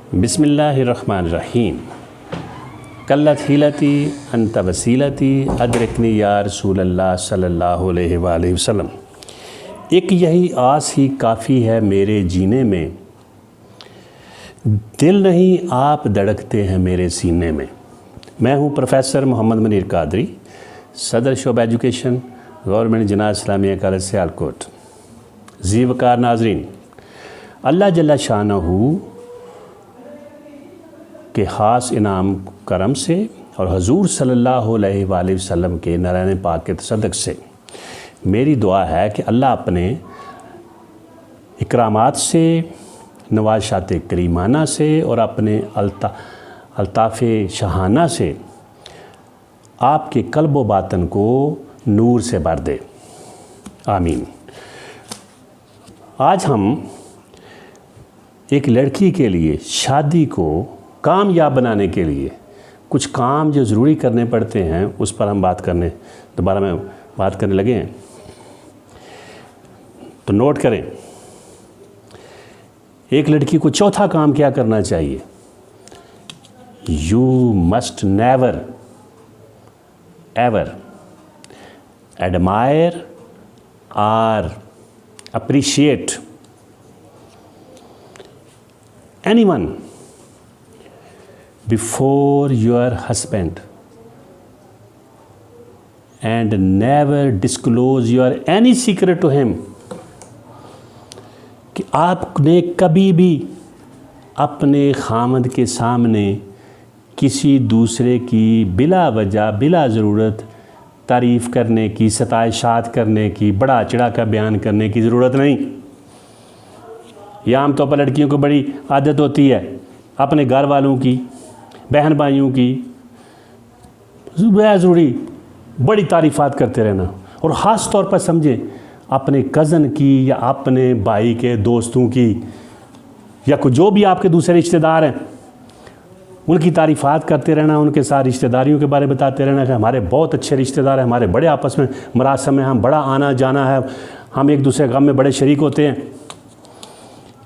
बिस्मिल्लाहिर्रहमानिर्रहीम। कल्लत हिलती अंत वसीलती अदरकनी या रसूलल्लाह सल्लल्लाहु अलैहि वसल्लम। एक यही आस ही काफ़ी है मेरे जीने में, दिल नहीं आप धड़कते हैं मेरे सीने में। मैं हूँ प्रोफेसर मोहम्मद मुनीर कादरी, सदर शोबा एजुकेशन, गवर्नमेंट जनाब इस्लामिया कॉलेज सियालकोट। जी वकार नाजरीन, अल्लाह जल्ला शानहू के ख़ास इनाम करम से और हजूर सल्लल्लाहु अलैहि वसल्लम के नराने पाक के तसद्दुक़ से मेरी दुआ है कि अल्लाह अपने इकरामात से, नवाशात करीमाना से और अपने अल्ताफ़ शहाना से आपके कल्ब व बातन को नूर से भर दे, आमीन। आज हम एक लड़की के लिए शादी को कामयाब बनाने के लिए कुछ काम जो ज़रूरी करने पड़ते हैं उस पर हम दोबारा में बात करने लगे हैं। तो नोट करें, एक लड़की को चौथा काम क्या करना चाहिए? You must never ever admire और appreciate anyone before your husband and never disclose your any secret to him। कि आपने कभी भी अपने खामद के सामने किसी दूसरे की बिला वजह, बिला ज़रूरत तारीफ़ करने की, सताइशात करने की, बड़ा चढ़ा का बयान करने की ज़रूरत नहीं। यह आमतौर पर लड़कियों को बड़ी आदत होती है अपने घर वालों की, बहन भाइयों की ज़रूरी बड़ी तारीफ़ात करते रहना, और ख़ास तौर पर समझें अपने कज़न की या अपने भाई के दोस्तों की या जो भी आपके दूसरे रिश्तेदार हैं उनकी तारीफ़ात करते रहना, उनके साथ रिश्तेदारियों के बारे में बताते रहना कि हमारे बहुत अच्छे रिश्तेदार हैं, हमारे बड़े आपस में मरासम में हम बड़ा आना जाना है, हम एक दूसरे गम में बड़े शरीक होते हैं।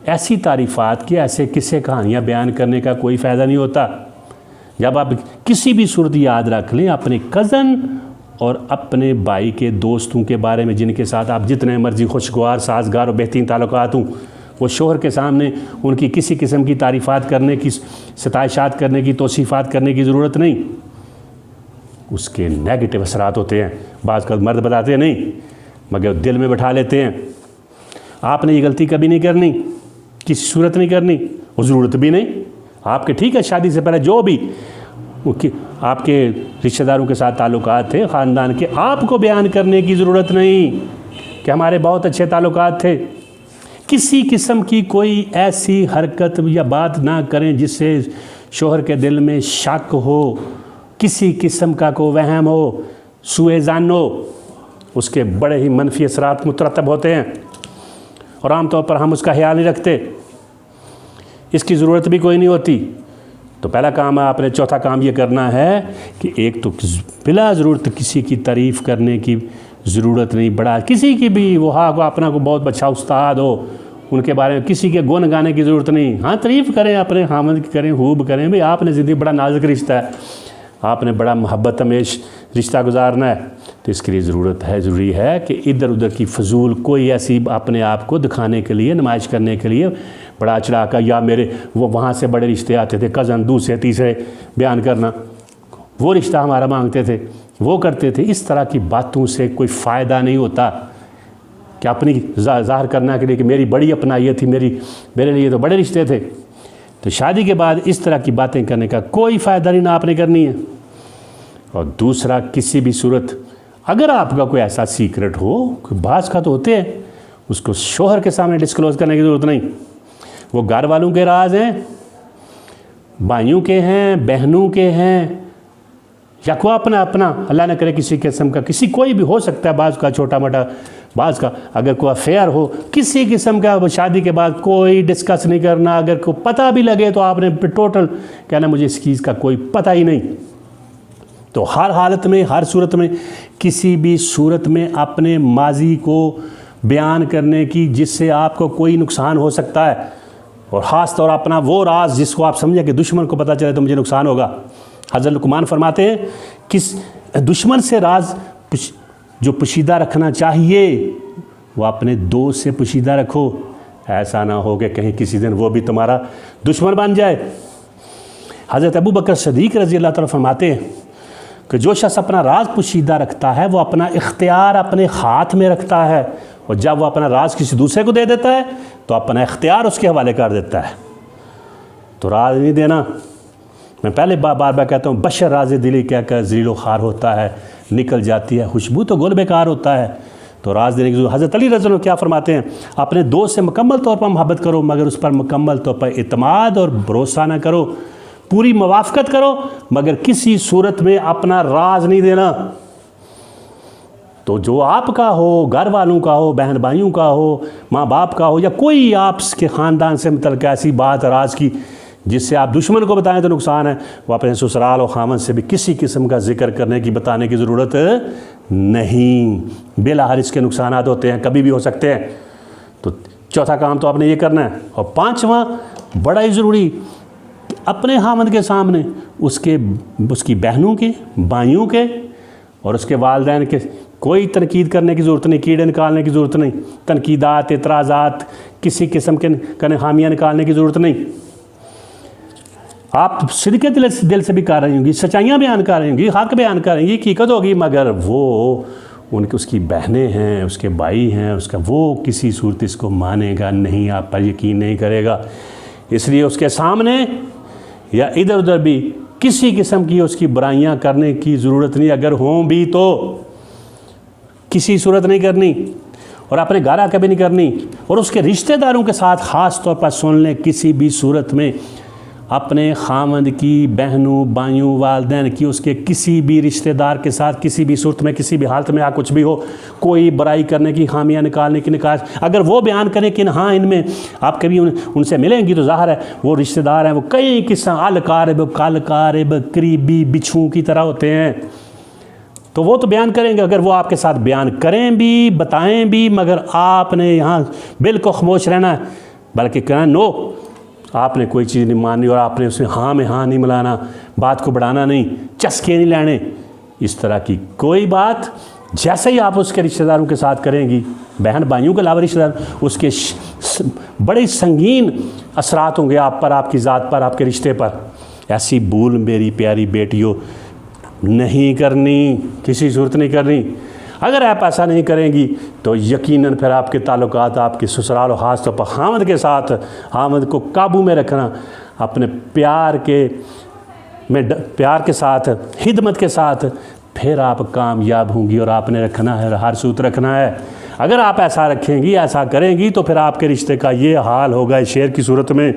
ऐसी तारीफ़ात की, ऐसे किस्से कहानियाँ बयान करने का कोई फ़ायदा नहीं होता। जब आप किसी भी सूरत याद रख लें अपने कज़न और अपने भाई के दोस्तों के बारे में जिनके साथ आप जितने मर्जी खुशगवार, साजगार और बेहतरीन ताल्लुकात हों, वो शोहर के सामने उनकी किसी किस्म की तारीफ़ात करने की, सताइशात करने की, तौसीफ़ात करने की ज़रूरत नहीं। उसके नेगेटिव असरात होते हैं, बाज़ का मर्द बताते नहीं मगर दिल में बैठा लेते हैं। आपने ये गलती कभी नहीं करनी, किसी सूरत नहीं करनी, वो ज़रूरत भी नहीं। आपके ठीक है शादी से पहले जो भी आपके रिश्तेदारों के साथ ताल्लुकात थे, ख़ानदान के, आपको बयान करने की ज़रूरत नहीं कि हमारे बहुत अच्छे ताल्लुकात थे। किसी किस्म की कोई ऐसी हरकत या बात ना करें जिससे शोहर के दिल में शक हो, किसी किस्म का कोई वहम हो, सुएज़ान हो। उसके बड़े ही मनफी असरात मुतरतब होते हैं और आमतौर पर हम उसका ख्याल नहीं रखते, इसकी ज़रूरत भी कोई नहीं होती। तो पहला काम है, आपने चौथा काम ये करना है कि एक तो बिला ज़रूरत किसी की तारीफ़ करने की ज़रूरत नहीं, बड़ा किसी की भी वो को अपना को बहुत अच्छा उस्ताद हो उनके बारे में किसी के गुण गाने की ज़रूरत नहीं। हाँ, तारीफ़ करें, अपने हामद की करें, खूब करें, भाई आपने ज़िंदगी बड़ा नाजुक रिश्ता है, आपने बड़ा मोहब्बत हमेश रिश्ता गुजारना है, तो इसके लिए ज़रूरी है कि इधर उधर की फजूल कोई ऐसी अपने आप को दिखाने के लिए, नुमाइश करने के लिए बड़ा चढ़ा का, या मेरे वो वहाँ से बड़े रिश्ते आते थे, कज़न, दूसरे तीसरे बयान करना, वो रिश्ता हमारा मांगते थे, वो करते थे। इस तरह की बातों से कोई फ़ायदा नहीं होता कि अपनी ज़ाहिर करना के लिए कि मेरी बड़ी अपनाइयत थी, मेरे लिए तो बड़े रिश्ते थे। तो शादी के बाद इस तरह की बातें करने का कोई फ़ायदा नहीं, ना आपने करनी है। और दूसरा, किसी भी सूरत अगर आपका कोई ऐसा सीक्रेट हो, कोई बात का तो होते हैं, उसको शोहर के सामने डिस्क्लोज़ करने की ज़रूरत नहीं। वो घर वालों के राज हैं, भाइयों के हैं, बहनों के हैं, या कोई अपना अल्लाह न करे किसी किस्म का, किसी कोई भी हो सकता है, बाज़ का छोटा मोटा, बाज़ का अगर कोई अफेयर हो किसी किस्म का, शादी के बाद कोई डिस्कस नहीं करना। अगर को पता भी लगे तो आपने टोटल कहना मुझे इस चीज़ का कोई पता ही नहीं। तो हर हालत में, हर सूरत में, किसी भी सूरत में अपने माजी को बयान करने की जिससे आपको कोई नुकसान हो सकता है, और ख़ास तौर अपना वो राज जिसको आप समझें कि दुश्मन को पता चले तो मुझे नुकसान होगा। हज़रत लुकमान फरमाते हैं किस दुश्मन से राज जो पोशीदा रखना चाहिए वो अपने दोस्त से पोशीदा रखो, ऐसा ना हो कि कहीं किसी दिन वो भी तुम्हारा दुश्मन बन जाए। हज़रत अबू बकर सदीक रज़ी अल्लाह तआला फरमाते हैं कि जो शख्स अपना राज पोशीदा रखता है वो अपना इख्तियार अपने हाथ में रखता है, और जब वो अपना राज किसी दूसरे को दे देता है तो अपना इख्तियार उसके हवाले कर देता है। तो राज नहीं देना, मैं पहले बार बार कहता हूँ, बशर राज दिली क्या कर ज़ीलो खार होता है, निकल जाती है खुशबू तो गुल बेकार होता है। तो राज देने की जरूरत। हज़रत अली रज़ी अल्लाह क्या फरमाते हैं, अपने दोस्त से मुकम्मल तौर पर मोहब्बत करो मगर उस पर मुकम्मल तौर पर इत्माद और भरोसा ना करो, पूरी मुवाफ़क़त करो मगर किसी सूरत में अपना राज नहीं देना। तो जो आपका हो, घर वालों का हो, बहन भाइयों का हो, माँ बाप का हो, या कोई आपके ख़ानदान से मतलब ऐसी बात राज की जिससे आप दुश्मन को बताएं तो नुकसान है, वो अपने ससुराल और खामन से भी किसी किस्म का जिक्र करने की बताने की ज़रूरत नहीं। बेला हरिस के नुकसान होते हैं, कभी भी हो सकते हैं। तो चौथा काम तो आपने ये करना है। और पाँचवा बड़ा ही ज़रूरी, अपने खामन के सामने उसकी बहनों के, भाइयों के और उसके वालिदैन के कोई तनकीद करने की ज़रूरत नहीं, कीड़े निकालने की ज़रूरत नहीं, तनकीदात, एतराज़ात, किसी किस्म के खामियाँ निकालने की ज़रूरत नहीं। आप सिद्क़े दिल से भी कर रही होंगी, सच्चाइयाँ बयान कर रही होंगी, हक़ बयान कर रही होंगी, हकीकत होगी, मगर वो उसकी बहनें हैं, उसके भाई हैं, उसका वो किसी सूरत इसको मानेगा नहीं, आप पर यकीन नहीं करेगा। इसलिए उसके सामने या इधर उधर भी किसी किस्म की उसकी बुराइयां करने की ज़रूरत नहीं, अगर हों भी तो किसी सूरत नहीं करनी, और अपने घर आके भी नहीं करनी। और उसके रिश्तेदारों के साथ ख़ास तौर पर सुन लें, किसी भी सूरत में अपने खामद की, बहनों, भाइयों, वालिदैन की, उसके किसी भी रिश्तेदार के साथ किसी भी सूरत में, किसी भी हालत में, कुछ भी हो, कोई बुराई करने की, खामियां निकालने की निकाल, अगर वो बयान करें कि हाँ इनमें आप कभी उनसे मिलेंगी तो ज़ाहिर है वो रिश्तेदार हैं, वो कई किस्म अल-कारब, कल-कारब, करीबी, बिच्छुओं की तरह होते हैं, तो वो तो बयान करेंगे। अगर वो आपके साथ बयान करें भी, बताएं भी, मगर आपने यहाँ बिल्कुल खामोश रहना है, बल्कि कहना नो, आपने कोई चीज़ नहीं माननी और आपने उसमें हाँ में हाँ नहीं मिलाना, बात को बढ़ाना नहीं, चस्के नहीं लेने, इस तरह की कोई बात। जैसे ही आप उसके रिश्तेदारों के साथ करेंगी, बहन भाइयों के अलावा रिश्तेदार, उसके बड़े संगीन असरात होंगे आप पर, आपकी ज़ात पर, आपके रिश्ते पर। ऐसी भूल मेरी प्यारी बेटियों नहीं करनी, किसी सूरत नहीं करनी। अगर आप ऐसा नहीं करेंगी तो यकीनन फिर आपके ताल्लुकात, आपके ससुराल और ख़ास तौर पर खामद के साथ, खामद को काबू में रखना, अपने प्यार के साथ, खिदमत के साथ, फिर आप कामयाब होंगी। और आपने रखना है, हर सूत रखना है। अगर आप ऐसा रखेंगी, ऐसा करेंगी, तो फिर आपके रिश्ते का ये हाल होगा। इस शेर की सूरत में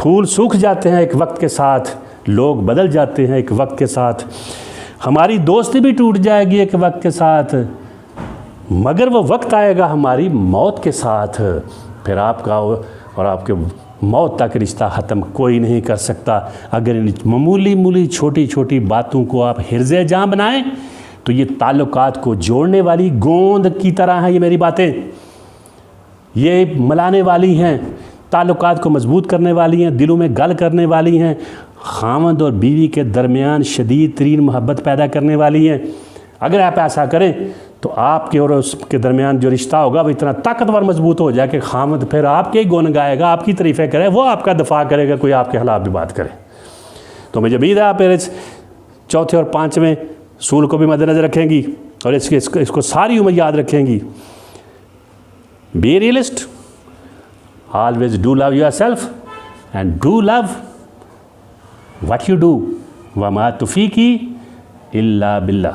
फूल सूख जाते हैं एक वक्त के साथ, लोग बदल जाते हैं एक वक्त के साथ, हमारी दोस्ती भी टूट जाएगी एक वक्त के साथ, मगर वो वक्त आएगा हमारी मौत के साथ, फिर आपका और आपके मौत तक रिश्ता ख़त्म कोई नहीं कर सकता। अगर इन मामूली छोटी छोटी बातों को आप हिर्ज़े जाँ बनाएं तो ये ताल्लुकात को जोड़ने वाली गोंद की तरह हैं। ये मेरी बातें, ये मिलाने वाली हैं, ताल्लुकात को मजबूत करने वाली हैं, दिलों में गल करने वाली हैं, खामद और बीवी के दरमियान शदीद तरीन मोहब्बत पैदा करने वाली हैं। अगर आप ऐसा करें तो आपके और उसके दरमियान जो रिश्ता होगा वो इतना ताकतवर मजबूत हो जाए कि खामद फिर आपके ही गुण गाएगा, आपकी तारीफ़ें करे, वो आपका दफा करेगा, कोई आपके खिलाफ भी बात करे। तो मुझे उम्मीद है आप मेरे चौथे और पाँचवें सूल को भी मद्देनज़र रखेंगी और इसको सारी उम्र याद रखेंगी। Be realist, always do love yourself and do love what you do, वमा तुफ़ीकी इल्ला बिल्ला।